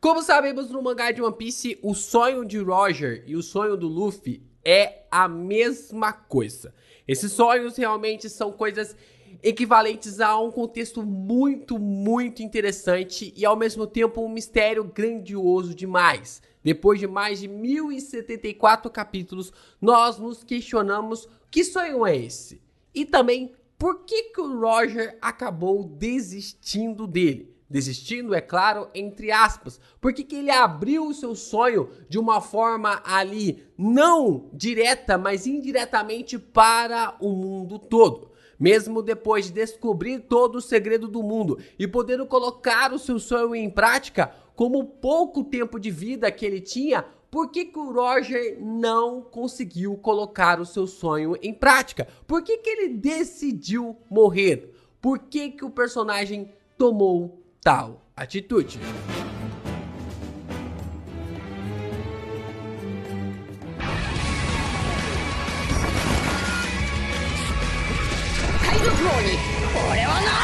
Como sabemos no mangá de One Piece, o sonho de Roger e o sonho do Luffy é a mesma coisa. Esses sonhos realmente são coisas equivalentes a um contexto muito interessante e ao mesmo tempo um mistério grandioso demais. Depois de mais de 1074 capítulos, nós nos questionamos que sonho é esse? E também, por que o Roger acabou desistindo dele? Desistindo, é claro, entre aspas. Por que ele abriu o seu sonho de uma forma ali, não direta, mas indiretamente para o mundo todo? Mesmo depois de descobrir todo o segredo do mundo e podendo colocar o seu sonho em prática, como o pouco tempo de vida que ele tinha, por que o Roger não conseguiu colocar o seu sonho em prática? Por que ele decidiu morrer? Por que o personagem tomou tal atitude?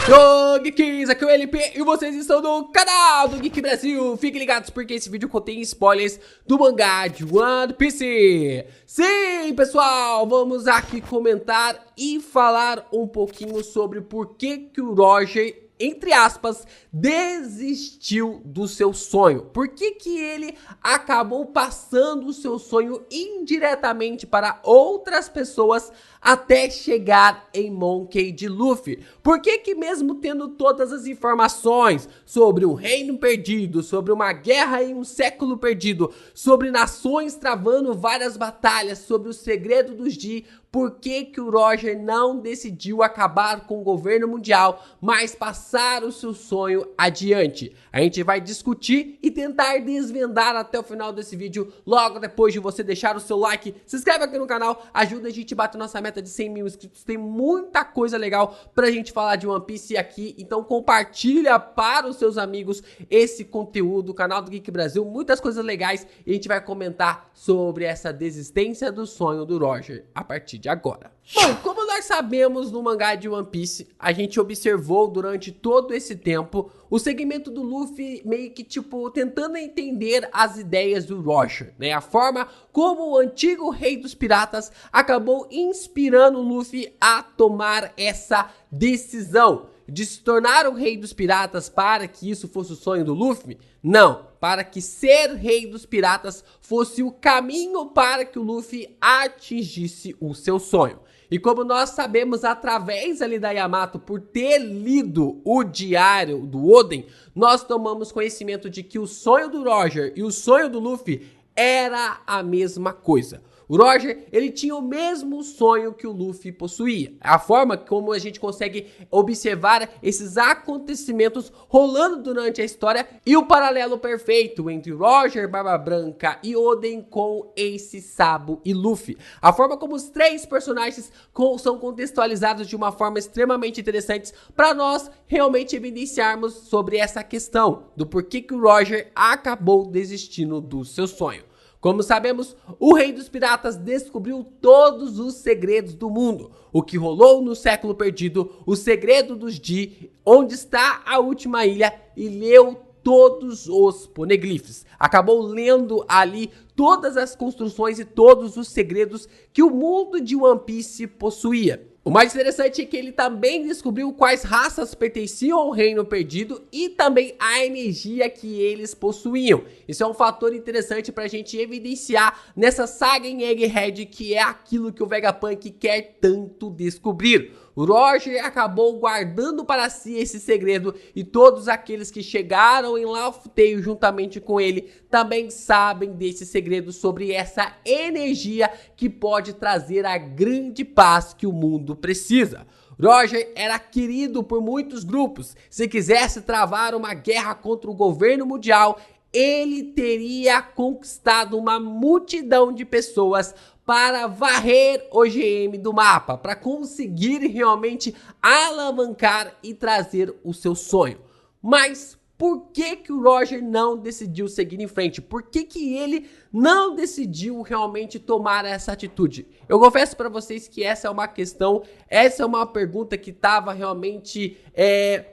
Yo, Geeks, aqui é o LP e vocês estão no canal do Geek Brasil. Fiquem ligados porque esse vídeo contém spoilers do mangá de One Piece. Sim, pessoal, vamos aqui comentar e falar um pouquinho sobre por que o Roger, entre aspas, desistiu do seu sonho. Por que ele acabou passando o seu sonho indiretamente para outras pessoas até chegar em Monkey D. Luffy? Por que mesmo tendo todas as informações sobre um reino perdido, sobre uma guerra em um século perdido, sobre nações travando várias batalhas, sobre o segredo dos G, por que o Roger não decidiu acabar com o governo mundial, mas passar o seu sonho adiante? A gente vai discutir e tentar desvendar até o final desse vídeo, logo depois de você deixar o seu like, se inscreve aqui no canal, ajuda a gente a bater nossa meta de 100 mil inscritos, tem muita coisa legal pra gente falar de One Piece aqui, então compartilha para os seus amigos esse conteúdo, o canal do Geek Brasil, muitas coisas legais, e a gente vai comentar sobre essa desistência do sonho do Roger a partir de agora. Bom, como nós sabemos no mangá de One Piece, a gente observou durante todo esse tempo o segmento do Luffy meio que tentando entender as ideias do Roger, né? A forma como o antigo rei dos piratas acabou inspirando o Luffy a tomar essa decisão de se tornar o rei dos piratas para que isso fosse o sonho do Luffy? Não, para que ser rei dos piratas fosse o caminho para que o Luffy atingisse o seu sonho. E como nós sabemos através ali da Yamato, por ter lido o diário do Oden, nós tomamos conhecimento de que o sonho do Roger e o sonho do Luffy era a mesma coisa. O Roger, ele tinha o mesmo sonho que o Luffy possuía. A forma como a gente consegue observar esses acontecimentos rolando durante a história e o paralelo perfeito entre Roger, Barba Branca e Oden com Ace, Sabo e Luffy. A forma como os três personagens são contextualizados de uma forma extremamente interessante para nós realmente evidenciarmos sobre essa questão do porquê que o Roger acabou desistindo do seu sonho. Como sabemos, o Rei dos Piratas descobriu todos os segredos do mundo. O que rolou no século perdido, o segredo dos G, onde está a última ilha, e leu todos os poneglyphs. Acabou lendo ali todas as construções e todos os segredos que o mundo de One Piece possuía. O mais interessante é que ele também descobriu quais raças pertenciam ao Reino Perdido e também a energia que eles possuíam. Isso é um fator interessante pra gente evidenciar nessa saga em Egghead, que é aquilo que o Vegapunk quer tanto descobrir. O Roger acabou guardando para si esse segredo e todos aqueles que chegaram em Laugh Tale juntamente com ele também sabem desse segredo sobre essa energia que pode trazer a grande paz que o mundo precisa. Roger era querido por muitos grupos. Se quisesse travar uma guerra contra o governo mundial, ele teria conquistado uma multidão de pessoas para varrer o GM do mapa, para conseguir realmente alavancar e trazer o seu sonho. Mas Por que o Roger não decidiu seguir em frente? Por que ele não decidiu realmente tomar essa atitude? Eu confesso para vocês que essa é uma questão, essa é uma pergunta que estava realmente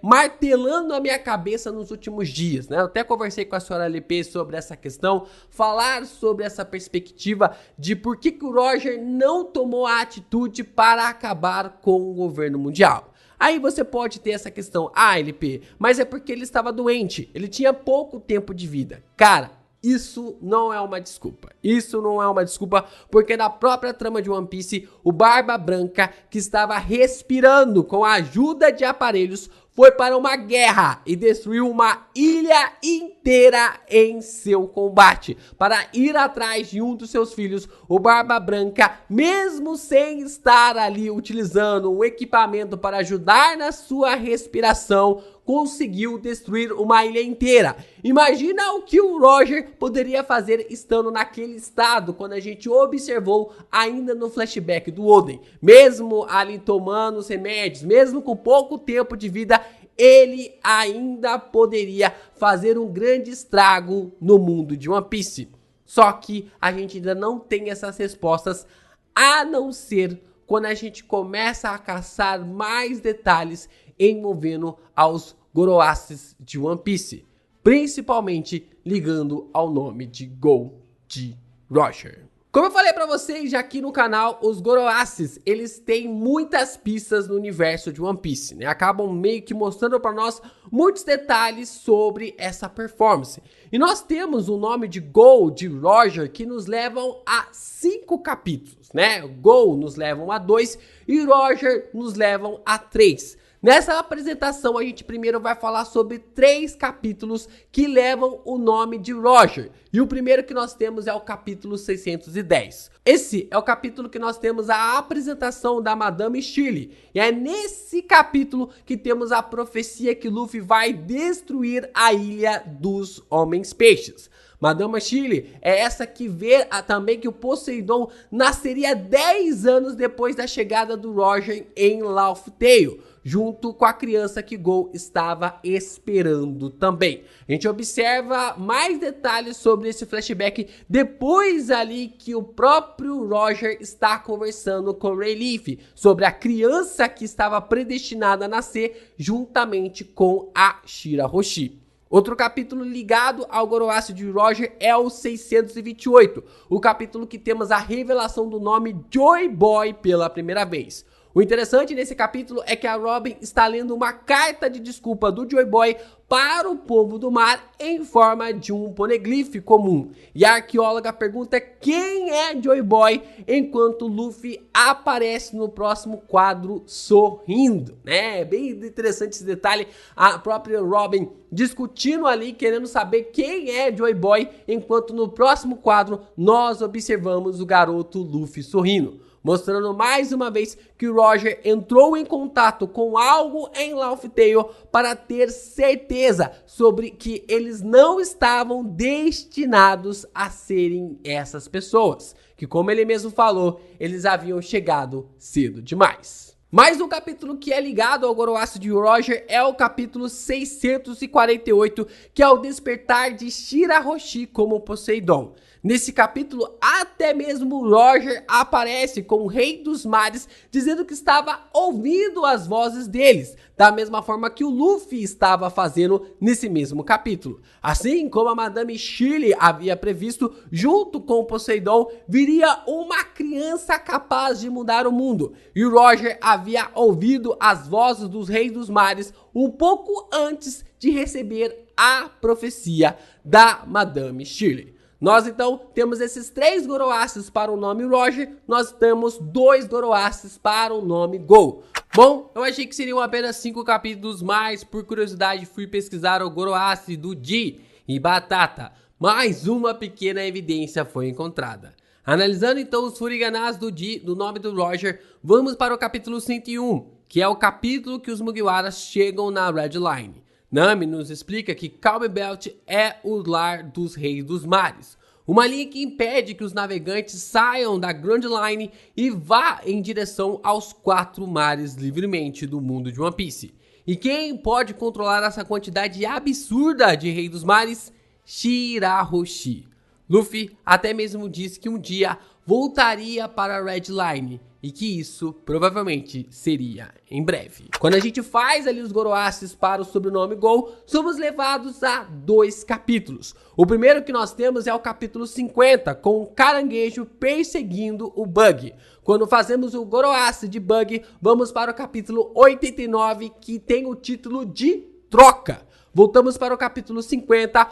martelando a minha cabeça nos últimos dias, né? Eu até conversei com a senhora LP sobre essa questão, falar sobre essa perspectiva de por que o Roger não tomou a atitude para acabar com o governo mundial. Aí você pode ter essa questão, LP, mas é porque ele estava doente, ele tinha pouco tempo de vida. Cara, isso não é uma desculpa. Isso não é uma desculpa, porque na própria trama de One Piece, o Barba Branca, que estava respirando com a ajuda de aparelhos, foi para uma guerra e destruiu uma ilha inteira em seu combate. Para ir atrás de um dos seus filhos, o Barba Branca, mesmo sem estar ali utilizando um equipamento para ajudar na sua respiração, conseguiu destruir uma ilha inteira. Imagina o que o Roger poderia fazer estando naquele estado, quando a gente observou ainda no flashback do Oden. Mesmo ali tomando os remédios, mesmo com pouco tempo de vida, ele ainda poderia fazer um grande estrago no mundo de One Piece. Só que a gente ainda não tem essas respostas, a não ser quando a gente começa a caçar mais detalhes envolvendo aos Goroaces de One Piece, principalmente ligando ao nome de Gold Roger. Como eu falei pra vocês já aqui no canal, os Goroaces, eles têm muitas pistas no universo de One Piece, né? Acabam meio que mostrando pra nós muitos detalhes sobre essa performance. E nós temos o nome de Gold Roger que nos levam a 5 capítulos, né? Gold nos levam a 2 e Roger nos levam a 3. Nessa apresentação, a gente primeiro vai falar sobre 3 capítulos que levam o nome de Roger. E o primeiro que nós temos é o capítulo 610. Esse é o capítulo que nós temos a apresentação da Madame Shirley. E é nesse capítulo que temos a profecia que Luffy vai destruir a Ilha dos Homens Peixes. Madame Shirley é essa que vê também que o Poseidon nasceria 10 anos depois da chegada do Roger em Laugh Tale, junto com a criança que Go estava esperando também. A gente observa mais detalhes sobre esse flashback depois ali que o próprio Roger está conversando com Rayleigh sobre a criança que estava predestinada a nascer juntamente com a Shirahoshi. Outro capítulo ligado ao Goroace de Roger é o 628, o capítulo que temos a revelação do nome Joy Boy pela primeira vez. O interessante nesse capítulo é que a Robin está lendo uma carta de desculpa do Joy Boy para o povo do mar em forma de um poneglyph comum. E a arqueóloga pergunta quem é Joy Boy, enquanto Luffy aparece no próximo quadro sorrindo, né? É bem interessante esse detalhe, a própria Robin discutindo ali, querendo saber quem é Joy Boy, enquanto no próximo quadro nós observamos o garoto Luffy sorrindo, mostrando mais uma vez que o Roger entrou em contato com algo em Laugh Tale para ter certeza sobre que eles não estavam destinados a serem essas pessoas, que como ele mesmo falou, eles haviam chegado cedo demais. Mais um capítulo que é ligado ao Goroace de Roger é o capítulo 648, que é o despertar de Shirahoshi como Poseidon. Nesse capítulo, até mesmo Roger aparece com o Rei dos Mares, dizendo que estava ouvindo as vozes deles, da mesma forma que o Luffy estava fazendo nesse mesmo capítulo. Assim como a Madame Shirley havia previsto, junto com o Poseidon, viria uma criança capaz de mudar o mundo. E o Roger havia ouvido as vozes dos Reis dos Mares um pouco antes de receber a profecia da Madame Shirley. Nós então temos esses 3 Goroaces para o nome Roger, nós temos 2 Goroaces para o nome Go. Bom, eu achei que seriam apenas 5 capítulos, mas por curiosidade fui pesquisar o Goroace do Ji e Batata. Mais uma pequena evidência foi encontrada. Analisando então os Furiganás do Ji, do nome do Roger, vamos para o capítulo 101, que é o capítulo que os Mugiwaras chegam na Red Line. Nami nos explica que Calm Belt é o lar dos Reis dos Mares, uma linha que impede que os navegantes saiam da Grand Line e vá em direção aos 4 mares livremente do mundo de One Piece. E quem pode controlar essa quantidade absurda de Rei dos Mares? Shirahoshi. Luffy até mesmo disse que um dia voltaria para a Red Line e que isso provavelmente seria em breve. Quando a gente faz ali os Goroaces para o sobrenome Gol, somos levados a 2 capítulos. O primeiro que nós temos é o capítulo 50, com o Caranguejo perseguindo o Bug. Quando fazemos o Goroace de Bug, vamos para o capítulo 89, que tem o título de Troca. Voltamos para o capítulo 50,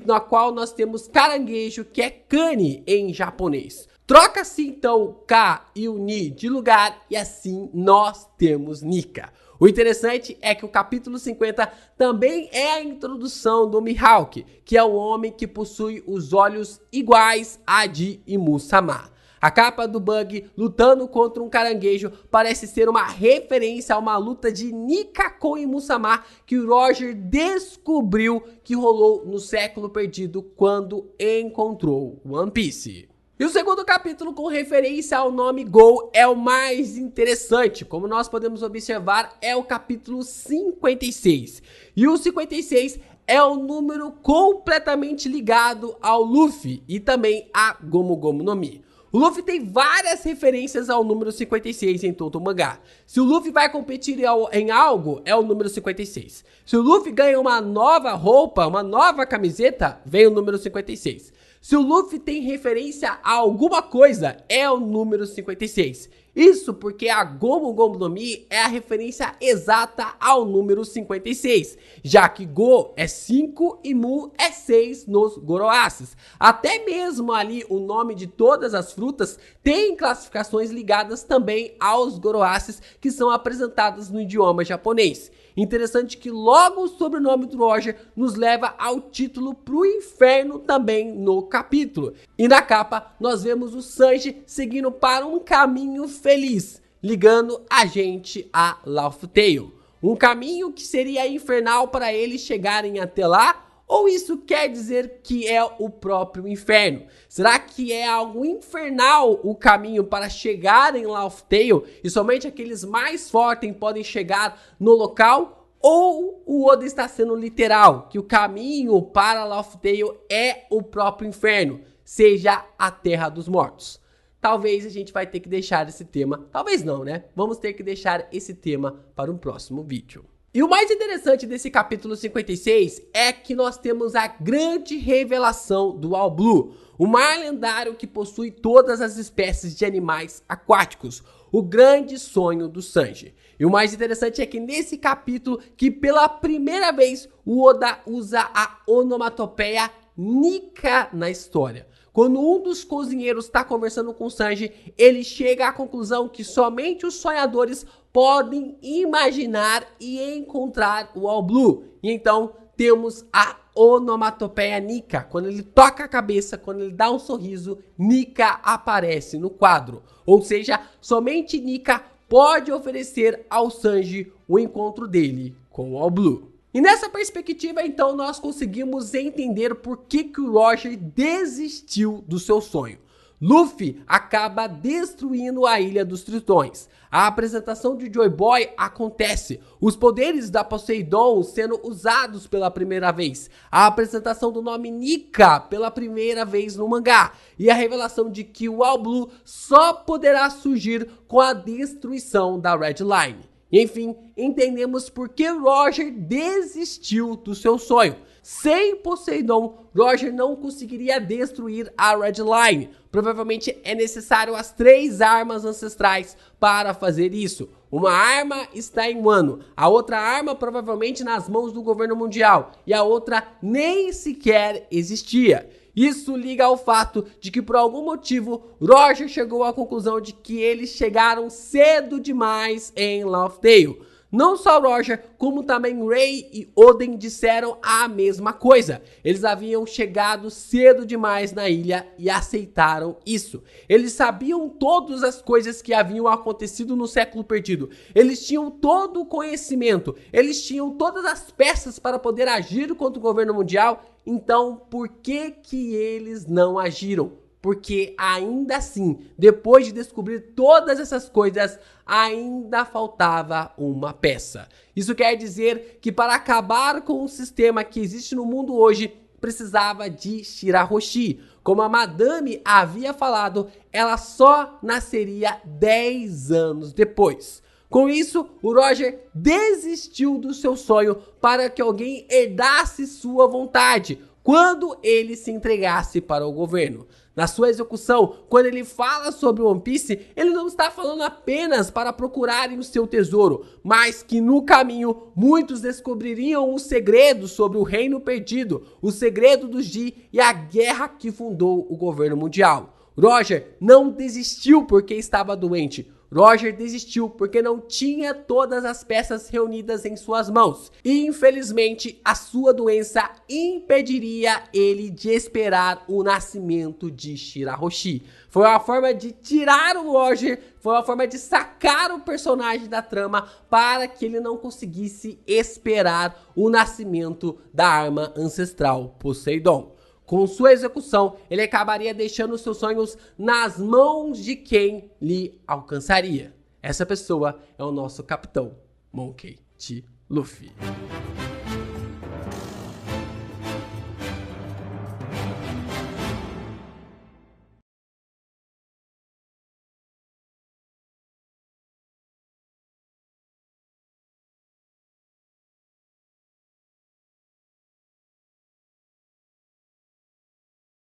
na qual nós temos Caranguejo, que é Kani em japonês. Troca-se então o K e o Ni de lugar e assim nós temos Nika. O interessante é que o capítulo 50 também é a introdução do Mihawk, que é um homem que possui os olhos iguais a de Imu-sama. A capa do Bug lutando contra um caranguejo parece ser uma referência a uma luta de Nika com Imu-sama que o Roger descobriu que rolou no século perdido quando encontrou One Piece. E o segundo capítulo com referência ao nome Gol é o mais interessante. Como nós podemos observar, é o capítulo 56. E o 56 é um número completamente ligado ao Luffy e também a Gomu Gomu no Mi. O Luffy tem várias referências ao número 56 em todo o mangá. Se o Luffy vai competir em algo, é o número 56. Se o Luffy ganha uma nova roupa, uma nova camiseta, vem o número 56. Se o Luffy tem referência a alguma coisa, é o número 56. Isso porque a Gomu Gomu no Mi é a referência exata ao número 56, já que Go é 5 e Mu é 6 nos Goroaces. Até mesmo ali o nome de todas as frutas tem classificações ligadas também aos Goroaces que são apresentadas no idioma japonês. Interessante que logo o sobrenome do Roger nos leva ao título pro inferno também no capítulo. E na capa nós vemos o Sanji seguindo para um caminho feliz, ligando a gente a Laugh Tale. Um caminho que seria infernal para eles chegarem até lá, ou isso quer dizer que é o próprio inferno? Será que é algo infernal o caminho para chegar em Laugh Tale e somente aqueles mais fortes podem chegar no local? Ou o Oda está sendo literal, que o caminho para Laugh Tale é o próprio inferno, seja a Terra dos Mortos? Talvez a gente vai ter que deixar esse tema, talvez não, né? Vamos ter que deixar esse tema para um próximo vídeo. E o mais interessante desse capítulo 56 é que nós temos a grande revelação do All Blue, o mar lendário que possui todas as espécies de animais aquáticos, o grande sonho do Sanji. E o mais interessante é que nesse capítulo, que pela primeira vez o Oda usa a onomatopeia Nika na história. Quando um dos cozinheiros está conversando com o Sanji, ele chega à conclusão que somente os sonhadores podem imaginar e encontrar o All Blue. E então temos a onomatopeia Nika. Quando ele toca a cabeça, quando ele dá um sorriso, Nika aparece no quadro. Ou seja, somente Nika pode oferecer ao Sanji o encontro dele com o All Blue. E nessa perspectiva, então, nós conseguimos entender por que o Roger desistiu do seu sonho. Luffy acaba destruindo a Ilha dos Tritões. A apresentação de Joy Boy acontece. Os poderes da Poseidon sendo usados pela primeira vez. A apresentação do nome Nika pela primeira vez no mangá. E a revelação de que o All Blue só poderá surgir com a destruição da Red Line. E, enfim, entendemos por que Roger desistiu do seu sonho. Sem Poseidon, Roger não conseguiria destruir a Red Line. Provavelmente é necessário as 3 armas ancestrais para fazer isso. Uma arma está em Wano, a outra arma provavelmente nas mãos do governo mundial e a outra nem sequer existia. Isso liga ao fato de que por algum motivo Roger chegou à conclusão de que eles chegaram cedo demais em Laugh Tale. Não só Roger, como também Ray e Oden disseram a mesma coisa. Eles haviam chegado cedo demais na ilha e aceitaram isso. Eles sabiam todas as coisas que haviam acontecido no século perdido. Eles tinham todo o conhecimento. Eles tinham todas as peças para poder agir contra o governo mundial. Então, por que eles não agiram? porque ainda assim, depois de descobrir todas essas coisas, ainda faltava uma peça. Isso quer dizer que para acabar com o sistema que existe no mundo hoje, precisava de Shirahoshi. Como a Madame havia falado, ela só nasceria 10 anos depois. Com isso, o Roger desistiu do seu sonho para que alguém herdasse sua vontade quando ele se entregasse para o governo. Na sua execução, quando ele fala sobre One Piece, ele não está falando apenas para procurarem o seu tesouro, mas que no caminho muitos descobririam o segredo sobre o Reino Perdido, o segredo do Ji e a guerra que fundou o governo mundial. Roger não desistiu porque estava doente. Roger desistiu porque não tinha todas as peças reunidas em suas mãos. E infelizmente a sua doença impediria ele de esperar o nascimento de Shirahoshi. Foi uma forma de tirar o Roger, foi uma forma de sacar o personagem da trama para que ele não conseguisse esperar o nascimento da arma ancestral Poseidon. Com sua execução, ele acabaria deixando seus sonhos nas mãos de quem lhe alcançaria. Essa pessoa é o nosso capitão Monkey D. Luffy.